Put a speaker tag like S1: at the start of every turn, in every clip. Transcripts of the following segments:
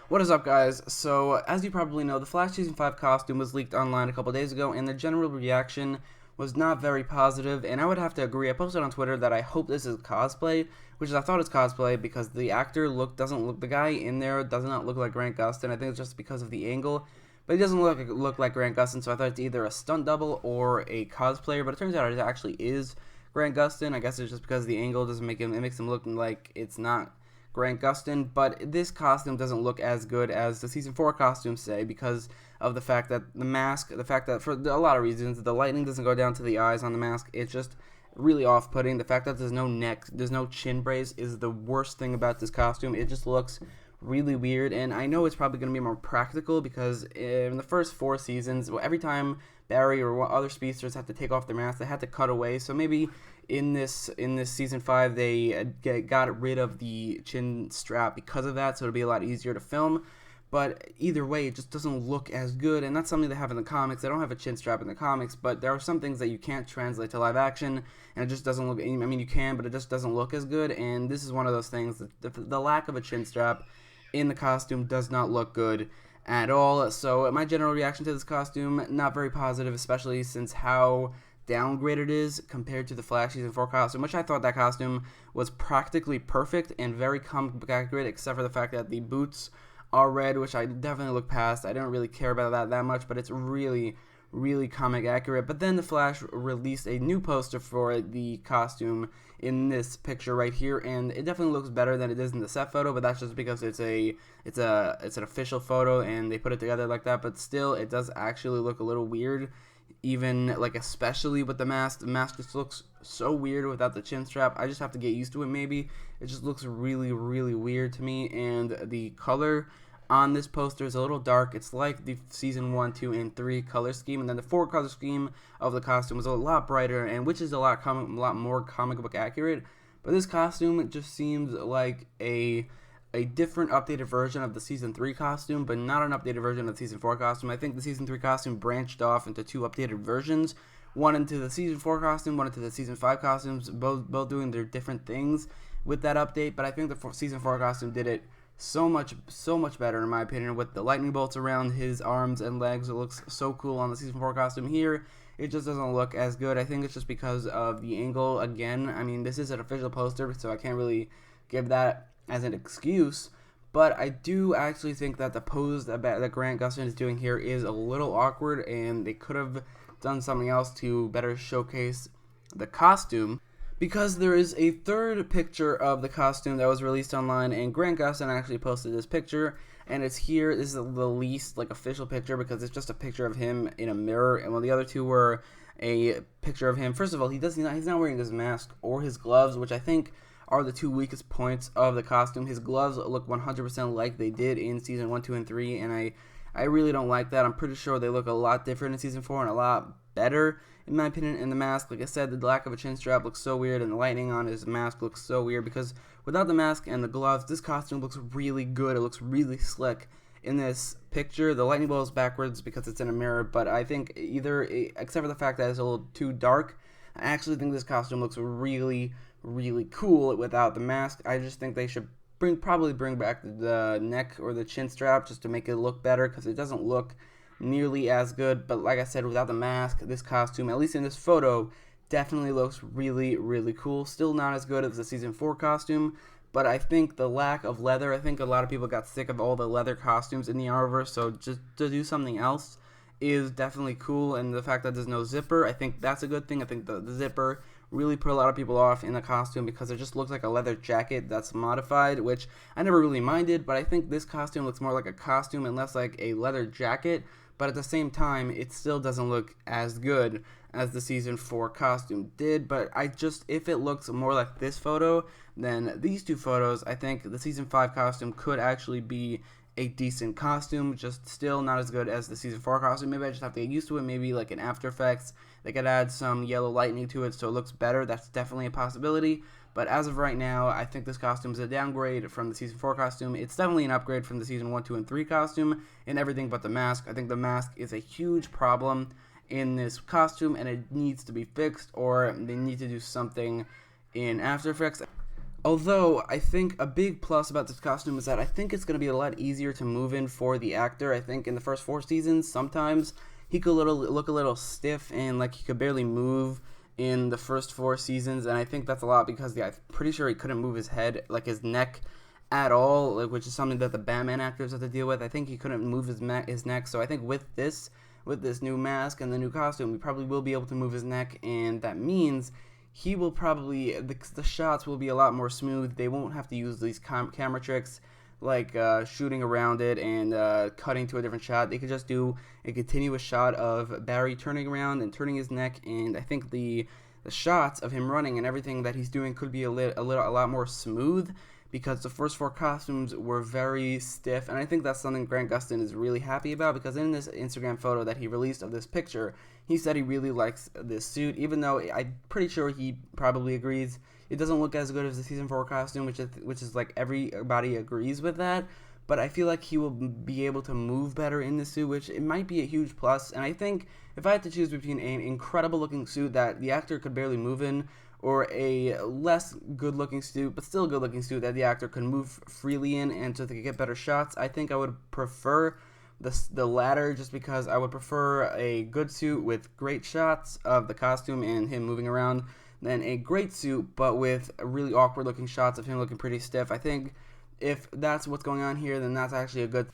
S1: What is up, guys? So, as you probably know, the Flash Season 5 costume was leaked online a couple days ago, and the general reaction was not very positive, and I would have to agree. I posted on Twitter that I hope this is cosplay, which is I thought it's cosplay because the actor doesn't look, the guy in there does not look like Grant Gustin. I think it's just because of the angle, but he doesn't look like Grant Gustin, so I thought it's either a stunt double or a cosplayer, but it turns out it actually is Grant Gustin. I guess it's just because the angle doesn't make him, it makes him look like it's not Grant Gustin, but this costume doesn't look as good as the Season 4 costumes say because of the fact that the mask, the fact that for a lot of reasons, the lightning doesn't go down to the eyes on the mask. It's just really off-putting. The fact that there's no neck, there's no chin brace is the worst thing about this costume. It just looks really weird, and I know it's probably going to be more practical because in the first 4 seasons, every time Barry or other speedsters have to take off their mask, they had to cut away. So maybe in this season 5, they got rid of the chin strap because of that, so it'll be a lot easier to film. But either way, it just doesn't look as good, and that's something they have in the comics. They don't have a chin strap in the comics, but there are some things that you can't translate to live action, and it just doesn't look. I mean, you can, but it just doesn't look as good. And this is one of those things. The lack of a chin strap in the costume does not look good at all. So my general reaction to this costume, not very positive, especially since how downgraded it is compared to the Flash Season 4 costume, which I thought that costume was practically perfect and very comic book accurate, except for the fact that the boots are red, which I definitely look past. I don't really care about that much, but it's really comic accurate. But then the Flash released a new poster for the costume in this picture right here, and it definitely looks better than it is in the set photo, but that's just because it's an official photo and they put it together like that. But still, it does actually look a little weird, even like especially with the mask. The mask just looks so weird without the chin strap. I just have to get used to it. Maybe it just looks really weird to me, and the color on this poster is a little dark. It's like the season 1, 2, and 3 color scheme, and then the 4 color scheme of the costume is a lot brighter, and which is a lot more comic book accurate. But this costume just seems like a different updated version of the season 3 costume, but not an updated version of the season 4 costume. I think the season 3 costume branched off into 2 updated versions, one into the season 4 costume, one into the season 5 costumes, both doing their different things with that update. But I think the season 4 costume did it so much better in my opinion, with the lightning bolts around his arms and legs. It looks so cool on the season 4 costume. Here it just doesn't look as good. I think it's just because of the angle again. I mean, this is an official poster, so I can't really give that as an excuse, but I do actually think that the pose that Grant Gustin is doing here is a little awkward, and they could have done something else to better showcase the costume, because there is a third picture of the costume that was released online, and Grant Gustin actually posted this picture, and it's here. This is the least official picture because it's just a picture of him in a mirror, and while the other two were a picture of him. First of all, he's not wearing his mask or his gloves, which I think are the 2 weakest points of the costume. His gloves look 100% like they did in season 1, 2, and 3, and I really don't like that. I'm pretty sure they look a lot different in season 4 and a lot better, in my opinion. In the mask, like I said, the lack of a chin strap looks so weird, and the lightning on his mask looks so weird because without the mask and the gloves, this costume looks really good. It looks really slick. In this picture, the lightning bolt is backwards because it's in a mirror, but I think except for the fact that it's a little too dark, I actually think this costume looks really cool without the mask. I just think they should probably bring back the neck or the chin strap just to make it look better, because it doesn't look nearly as good. But like I said, without the mask, this costume, at least in this photo, definitely looks really cool. Still not as good as the season 4 costume, but I think the lack of leather, I think a lot of people got sick of all the leather costumes in the Arrowverse, so just to do something else is definitely cool. And the fact that there's no zipper, I think that's a good thing. I think the zipper really put a lot of people off in the costume because it just looks like a leather jacket that's modified, which I never really minded, but I think this costume looks more like a costume and less like a leather jacket. But at the same time, it still doesn't look as good as the season 4 costume did. But if it looks more like this photo than these 2 photos, I think the season 5 costume could actually be a decent costume, just still not as good as the season 4 costume. Maybe I just have to get used to it. Maybe like in After Effects, they could add some yellow lightning to it so it looks better. That's definitely a possibility. But as of right now, I think this costume is a downgrade from the season 4 costume. It's definitely an upgrade from the season 1, 2, and 3 costume in everything but the mask. I think the mask is a huge problem in this costume, and it needs to be fixed, or they need to do something in After Effects. Although, I think a big plus about this costume is that I think it's going to be a lot easier to move in for the actor. I think in the first 4 seasons, sometimes he could look a little stiff and like he could barely move in the first 4 seasons, and I think that's a lot because I'm pretty sure he couldn't move his head, like his neck, at all, like, which is something that the Batman actors have to deal with. I think he couldn't move his neck, so I think with this new mask and the new costume, we probably will be able to move his neck, and that means he will probably the shots will be a lot more smooth. They won't have to use these camera tricks like shooting around it and cutting to a different shot. They could just do a continuous shot of Barry turning around and turning his neck, and I think the shots of him running and everything that he's doing could be a lot more smooth, because the first 4 costumes were very stiff, and I think that's something Grant Gustin is really happy about, because in this Instagram photo that he released of this picture, he said he really likes this suit, even though I'm pretty sure he probably agrees it doesn't look as good as the season 4 costume, which is like everybody agrees with that. But I feel like he will be able to move better in the suit, which it might be a huge plus. And I think if I had to choose between an incredible looking suit that the actor could barely move in, or a less good looking suit but still good looking suit that the actor could move freely in and so they could get better shots, I think I would prefer the latter, just because I would prefer a good suit with great shots of the costume and him moving around than a great suit but with really awkward looking shots of him looking pretty stiff. I think if that's what's going on here, then that's actually a good.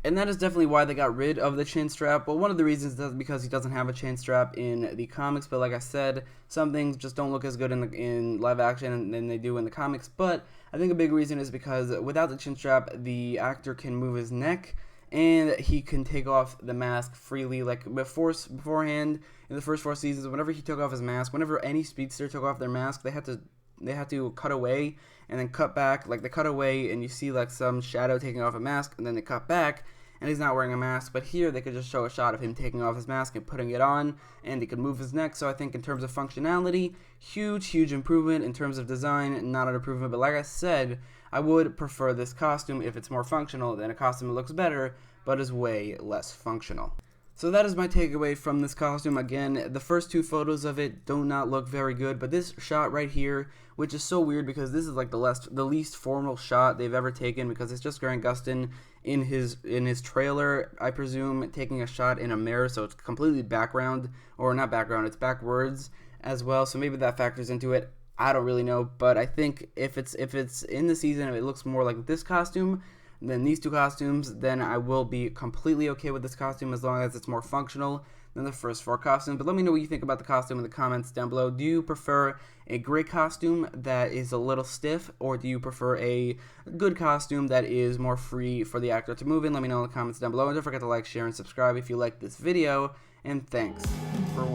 S1: And that is definitely why they got rid of the chin strap. Well, one of the reasons is because he doesn't have a chin strap in the comics. But like I said, some things just don't look as good in live action than they do in the comics. But I think a big reason is because without the chin strap, the actor can move his neck and he can take off the mask freely. Like beforehand, in the first 4 seasons, whenever he took off his mask, whenever any speedster took off their mask, they had to cut away and then cut back. Like they cut away and you see like some shadow taking off a mask, and then they cut back and he's not wearing a mask. But here they could just show a shot of him taking off his mask and putting it on, and he could move his neck. So I think in terms of functionality, huge improvement. In terms of design, not an improvement. But like I said, I would prefer this costume if it's more functional than a costume that looks better but is way less functional. So that is my takeaway from this costume. Again, the first 2 photos of it do not look very good, but this shot right here, which is so weird because this is like the least formal shot they've ever taken, because it's just Grant Gustin in his trailer, I presume, taking a shot in a mirror, so it's completely background, or not background, it's backwards as well, so maybe that factors into it. I don't really know, but I think if it's in the season, if it looks more like this costume than these 2 costumes, then I will be completely okay with this costume as long as it's more functional than the first 4 costumes. But let me know what you think about the costume in the comments down below. Do you prefer a great costume that is a little stiff, or do you prefer a good costume that is more free for the actor to move in? Let me know in the comments down below, and don't forget to like, share, and subscribe if you like this video, and thanks for watching.